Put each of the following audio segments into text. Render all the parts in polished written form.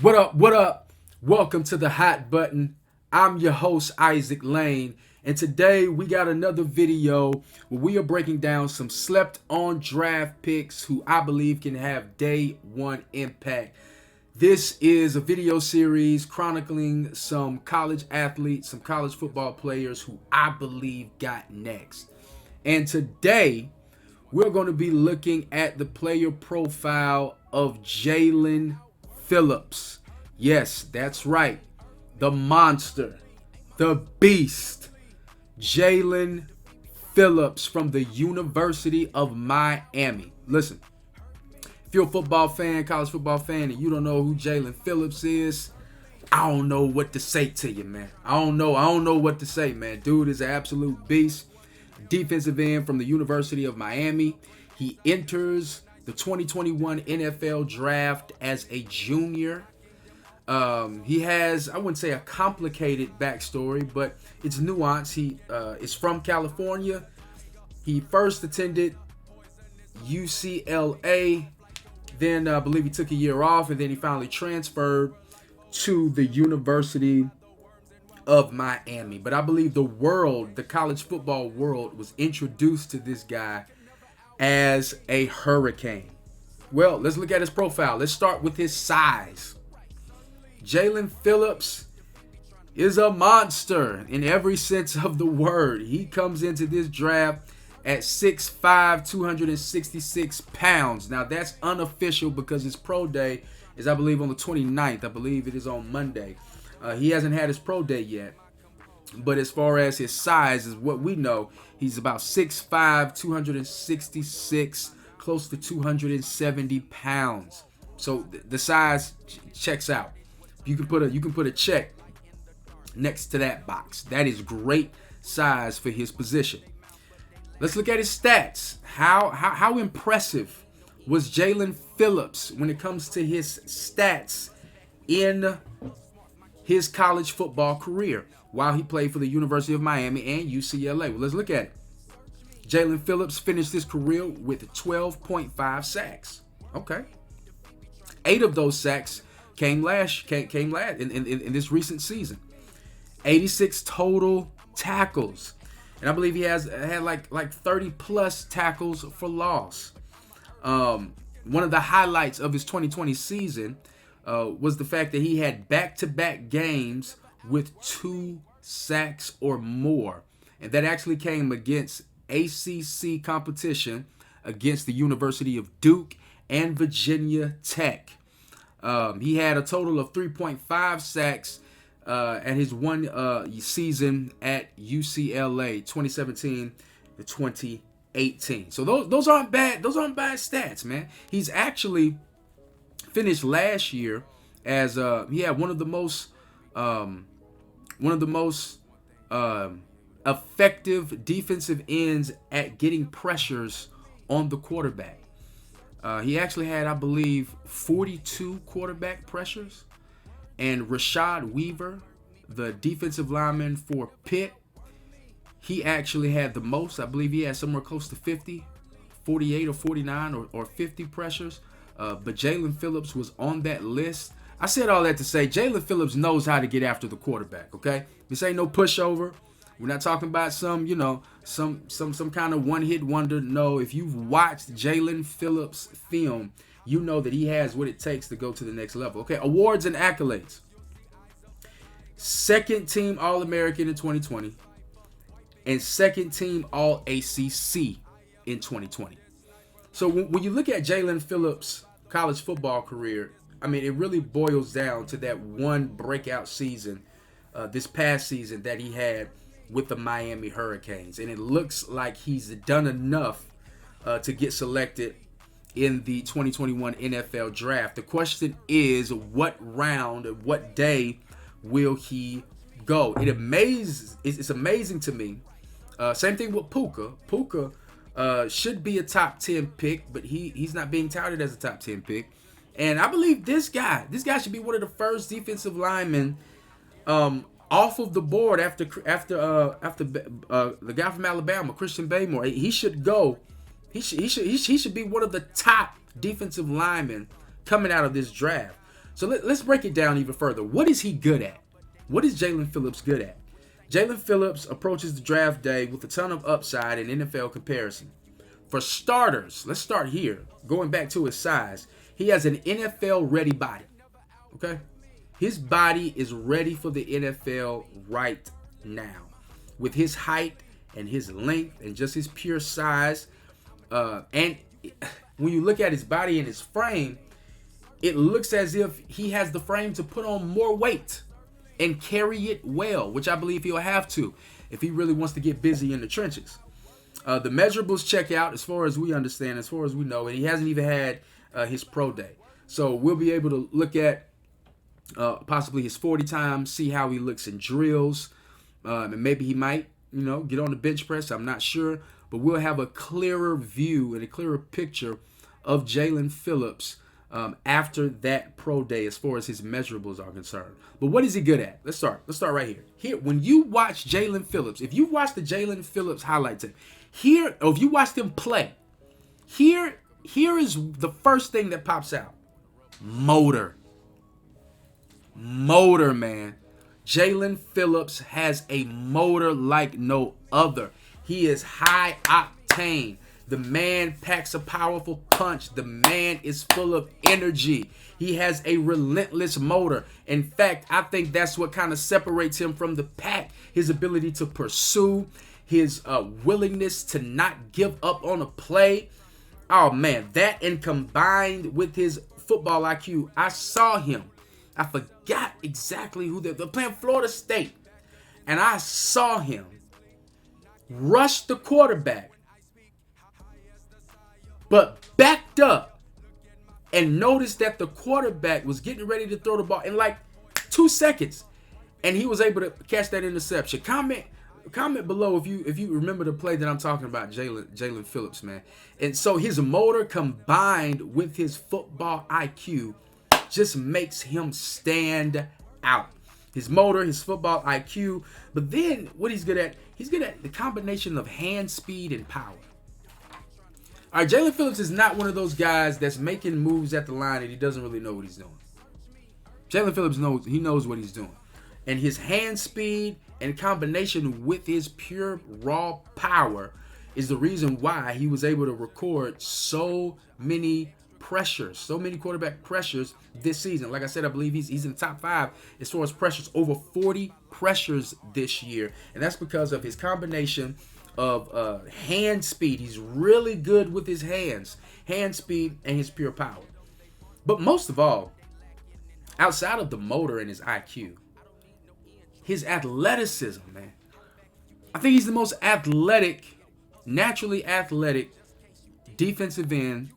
What up? What up? Welcome to the Hot Button. I'm your host, Isaac Lane, and today we got another video where we are breaking down some slept on draft picks who I believe can have day one impact. This is a video series chronicling some college athletes, some college football players who I believe got next. And today we're going to be looking at the player profile of Jaelan Phillips. Yes, that's right. The monster, the beast, Jaelan Phillips from the University of Miami. Listen, if you're a football fan, college football fan, and you don't know who Jaelan Phillips is, I don't know what to say to you, man. I don't know what to say, man. Dude is an absolute beast. Defensive end from the University of Miami. He enters the 2021 NFL draft as a junior. He has, I wouldn't say a complicated backstory, but it's nuanced. He is from California. He first attended UCLA. Then I believe he took a year off, and then he finally transferred to the University of Miami. But I believe the college football world, was introduced to this guy as a hurricane. Well, let's look at his profile. Let's start with his size. Jaelan Phillips is a monster in every sense of the word. He comes into this draft at 6'5", 266 pounds. Now, that's unofficial because his pro day is, I believe, on the 29th. I believe it is on Monday. He hasn't had his pro day yet. But as far as his size is what we know, he's about 6'5", 266, close to 270 pounds. So the size checks out. You can put a check next to that box. That is great size for his position. Let's look at his stats. How impressive was Jaelan Phillips when it comes to his stats in his college football career while he played for the University of Miami and UCLA? Well, let's look at it. Jaelan Phillips finished his career with 12.5 sacks. Okay. 8 of those sacks came last in this recent season. 86 total tackles. And I believe he had like 30 plus tackles for loss. One of the highlights of his 2020 season was the fact that he had back-to-back games with 2 sacks or more. And that actually came against ACC competition against the University of Duke and Virginia Tech. He had a total of 3.5 sacks at his one season at UCLA, 2017 to 2018. So those aren't bad. Those aren't bad stats, man. He's actually finished last year as he had one of the most effective defensive ends at getting pressures on the quarterback. He actually had, I believe, 42 quarterback pressures. And Rashad Weaver, the defensive lineman for Pitt, he actually had the most. I believe he had somewhere close to 50, 48 or 49 or 50 pressures. But Jaelan Phillips was on that list. I said all that to say Jaelan Phillips knows how to get after the quarterback, okay? This ain't no pushover. We're not talking about some kind of one-hit wonder. No, if you've watched Jaelan Phillips film, you know that he has what it takes to go to the next level. Okay, awards and accolades. Second team All-American in 2020 and second team All-ACC in 2020. So when you look at Jaelan Phillips' college football career, I mean, it really boils down to that one breakout season, this past season that he had with the Miami Hurricanes. And it looks like he's done enough to get selected in the 2021 NFL draft. The question is, what round, what day will he go? It's amazing to me. Same thing with Puka. Puka should be a top 10 pick, but he's not being touted as a top 10 pick. And I believe this guy should be one of the first defensive linemen off of the board after the guy from Alabama, Christian Baymore. He should go. He should be one of the top defensive linemen coming out of this draft. So let's break it down even further. What is he good at? What is Jaelan Phillips good at? Jaelan Phillips approaches the draft day with a ton of upside in NFL comparison. For starters, let's start here. Going back to his size, he has an NFL-ready body. Okay? His body is ready for the NFL right now. With his height and his length and just his pure size. And when you look at his body and his frame, it looks as if he has the frame to put on more weight and carry it well, which I believe he'll have to if he really wants to get busy in the trenches. The measurables check out as far as we understand, as far as we know, and he hasn't even had his pro day. So we'll be able to look at possibly his 40 times, see how he looks in drills, and maybe he might, get on the bench press. I'm not sure, but we'll have a clearer view and a clearer picture of Jaelan Phillips after that pro day as far as his measurables are concerned. But what is he good at? Let's start right here. Here, when you watch Jaelan Phillips, if you watch the Jaelan Phillips highlight tape, here, or if you watch him play, here is the first thing that pops out. Motor, man. Jaelan Phillips has a motor like no other. He is high octane. The man packs a powerful punch. The man is full of energy. He has a relentless motor. In fact, I think that's what kind of separates him from the pack. His ability to pursue, his willingness to not give up on a play. Oh, man, that and combined with his football IQ, I saw him. I forgot exactly who they're playing, Florida State. And I saw him rush the quarterback, but backed up and noticed that the quarterback was getting ready to throw the ball in like 2 seconds. And he was able to catch that interception. Comment below if you remember the play that I'm talking about, Jaelan Phillips, man. And so his motor combined with his football IQ just makes him stand out. His motor, his football IQ, but then what he's good at the combination of hand speed and power. All right, Jaelan Phillips is not one of those guys that's making moves at the line and he doesn't really know what he's doing. Jaelan Phillips knows what he's doing. And his hand speed in combination with his pure raw power is the reason why he was able to record so many quarterback pressures this season. Like I said, I believe he's in the top 5 as far as pressures, over 40 pressures this year. And that's because of his combination of hand speed. He's really good with his hand speed, and his pure power. But most of all, outside of the motor and his IQ, his athleticism, man. I think he's the most naturally athletic defensive end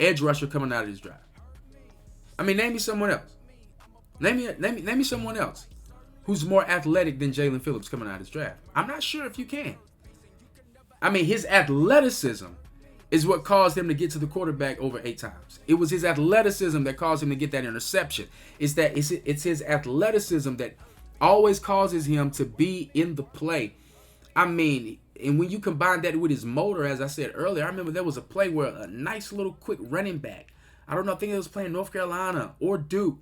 edge rusher coming out of this draft. I mean, name me someone else. Name me someone else who's more athletic than Jaelan Phillips coming out of this draft. I'm not sure if you can. I mean, his athleticism is what caused him to get to the quarterback over 8 times. It was his athleticism that caused him to get that interception. It's his athleticism that always causes him to be in the play. I mean, and when you combine that with his motor, as I said earlier, I remember there was a play where a nice little quick running back, I think it was playing North Carolina or Duke,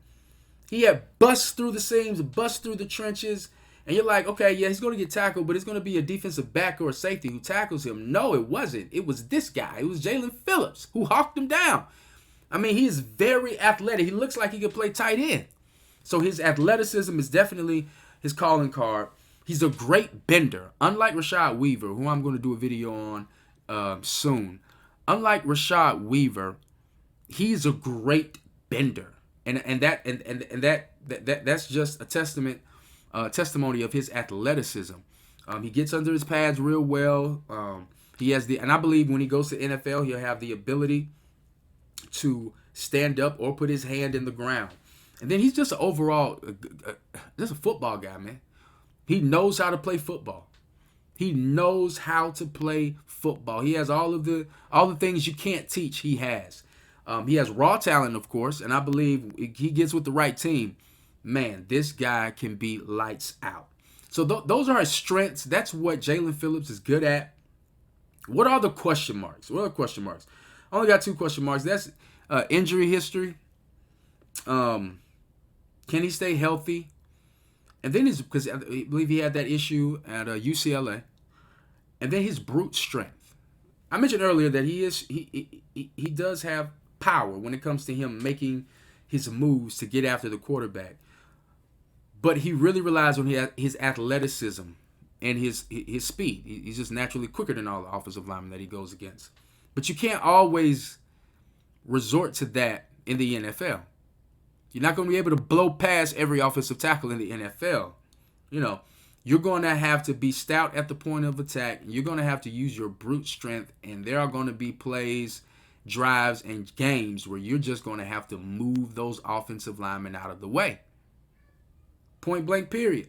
he had bust through the seams, bust through the trenches, and you're like, okay, yeah, he's going to get tackled, but it's going to be a defensive back or a safety who tackles him. No, it wasn't. It was this guy. It was Jaelan Phillips who hawked him down. I mean, he is very athletic. He looks like he could play tight end. So his athleticism is definitely his calling card. He's a great bender. Unlike Rashad Weaver, who I'm going to do a video on soon. Unlike Rashad Weaver, he's a great bender. And that's just a testimony of his athleticism. He gets under his pads real well. And I believe when he goes to NFL, he'll have the ability to stand up or put his hand in the ground. And then he's just an overall, just a football guy, man. He knows how to play football. He knows how to play football. He has all the things you can't teach. He has raw talent, of course, and I believe he gets with the right team. Man, this guy can be lights out. So those are his strengths. That's what Jaelan Phillips is good at. What are the question marks? I only got 2 question marks. That's injury history. Can he stay healthy? And then because I believe he had that issue at UCLA, and then his brute strength. I mentioned earlier that he does have power when it comes to him making his moves to get after the quarterback, but he really relies on his athleticism and his speed. He's just naturally quicker than all the offensive linemen that he goes against. But you can't always resort to that in the NFL. You're not going to be able to blow past every offensive tackle in the NFL. You know, you're going to have to be stout at the point of attack. You're going to have to use your brute strength, and there are going to be plays, drives, and games where you're just going to have to move those offensive linemen out of the way. Point blank, period.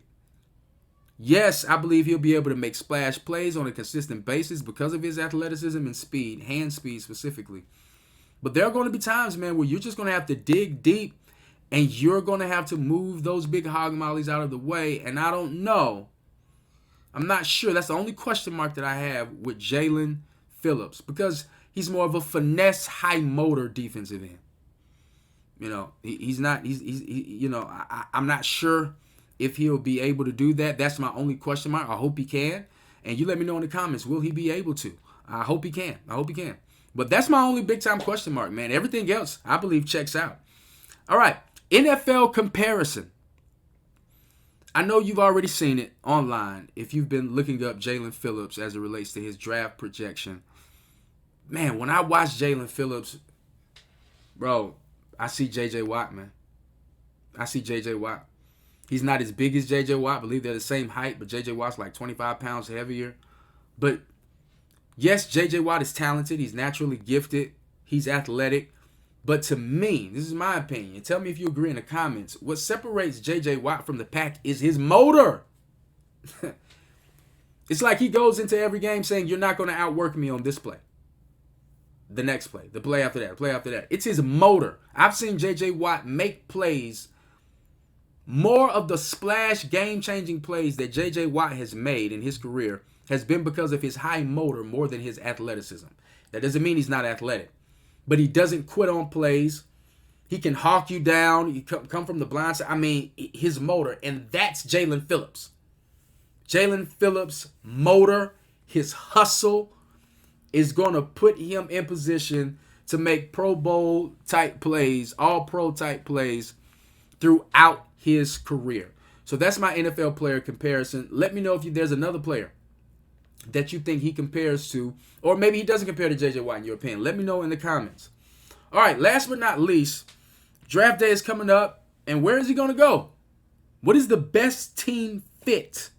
Yes, I believe he'll be able to make splash plays on a consistent basis because of his athleticism and speed, hand speed specifically. But there are going to be times, man, where you're just going to have to dig deep, and you're going to have to move those big hog mollies out of the way. And I don't know. I'm not sure. That's the only question mark that I have with Jaelan Phillips, because he's more of a finesse, high motor defensive end. You know, he's not. I'm not sure if he'll be able to do that. That's my only question mark. I hope he can. And you let me know in the comments, will he be able to? I hope he can. But that's my only big time question mark, man. Everything else, I believe, checks out. All right, NFL comparison. I know you've already seen it online if you've been looking up Jaelan Phillips as it relates to his draft projection. Man, when I watch Jaelan Phillips, bro, I see J.J. Watt, man. I see J.J. Watt. He's not as big as J.J. Watt. I believe they're the same height, but J.J. Watt's like 25 pounds heavier. But yes, J.J. Watt is talented. He's naturally gifted. He's athletic. But to me, this is my opinion. Tell me if you agree in the comments. What separates J.J. Watt from the pack is his motor. It's like he goes into every game saying, you're not going to outwork me on this play. The next play. The play after that. The play after that. It's his motor. I've seen J.J. Watt make plays. More of the splash game-changing plays that J.J. Watt has made in his career has been because of his high motor more than his athleticism. That doesn't mean he's not athletic. But he doesn't quit on plays. He can hawk you down. You come from the blind side. I mean, his motor. And that's Jaelan Phillips. Jaelan Phillips' motor, his hustle, is going to put him in position to make Pro Bowl type plays, all pro type plays throughout his career. So that's my NFL player comparison. Let me know if there's another player that you think he compares to, or maybe he doesn't compare to J.J. Watt in your opinion. Let me know in the comments. All right, last but not least, draft day is coming up, and where is he going to go? What is the best team fit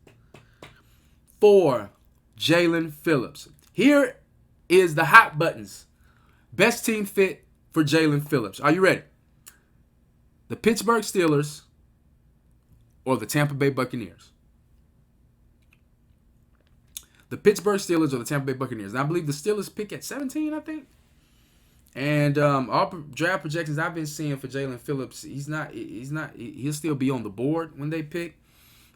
for Jaelan Phillips? Here is the hot buttons. Best team fit for Jaelan Phillips. Are you ready? The Pittsburgh Steelers or the Tampa Bay Buccaneers? The Pittsburgh Steelers or the Tampa Bay Buccaneers. And I believe the Steelers pick at 17, I think. And all draft projections I've been seeing for Jaelan Phillips, he'll still be on the board when they pick.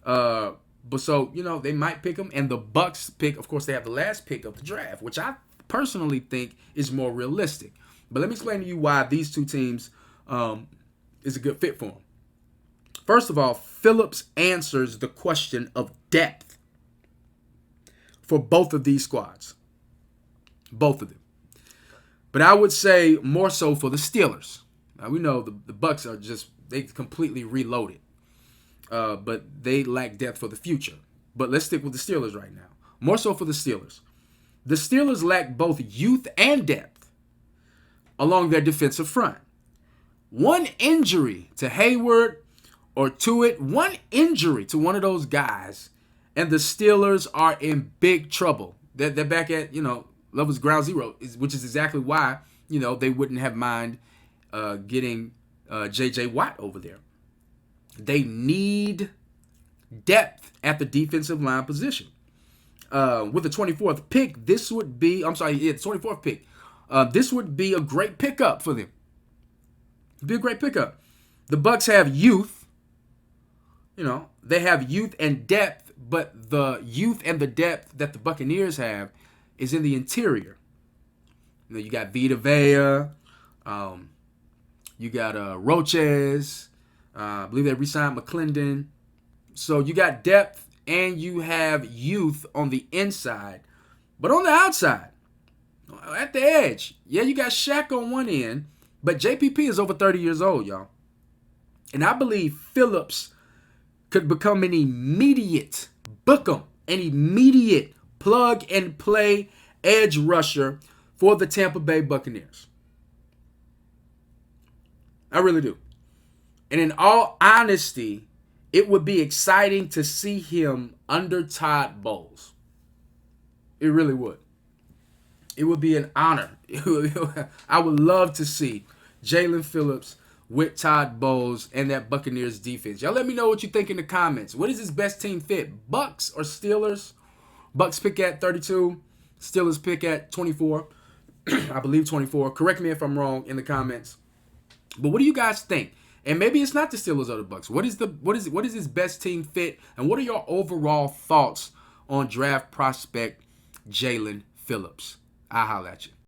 But so, they might pick him. And the Bucs pick, of course, they have the last pick of the draft, which I personally think is more realistic. But let me explain to you why these two teams is a good fit for him. First of all, Phillips answers the question of depth for both of these squads. Both of them. But I would say more so for the Steelers. Now, we know the Bucs are they completely reloaded. But they lack depth for the future. But let's stick with the Steelers right now. More so for the Steelers. The Steelers lack both youth and depth along their defensive front. One injury to Hayward or Tuitt, one injury to one of those guys, and the Steelers are in big trouble. They're back at, levels ground zero, which is exactly why, they wouldn't have mind getting J.J. Watt over there. They need depth at the defensive line position. With the 24th pick, the 24th pick. This would be a great pickup for them. It'd be a great pickup. The Bucs have youth. They have youth and depth, but the youth and the depth that the Buccaneers have is in the interior. You got Vita Vea, you got Roches, I believe they re-signed McClendon. So you got depth and you have youth on the inside. But on the outside, at the edge, yeah, you got Shaq on one end, but JPP is over 30 years old, y'all. And I believe Phillips could become an immediate, an immediate plug and play edge rusher for the Tampa Bay Buccaneers. I really do. And in all honesty, it would be exciting to see him under Todd Bowles. It really would. It would be an honor. I would love to see Jaelan Phillips with Todd Bowles and that Buccaneers defense. Y'all let me know what you think in the comments. What is his best team fit? Bucks or Steelers? Bucks pick at 32. Steelers pick at 24. I believe 24. Correct me if I'm wrong in the comments. But what do you guys think? And maybe it's not the Steelers or the Bucks. What is his best team fit? And what are your overall thoughts on draft prospect Jaelan Phillips? I'll holler at you.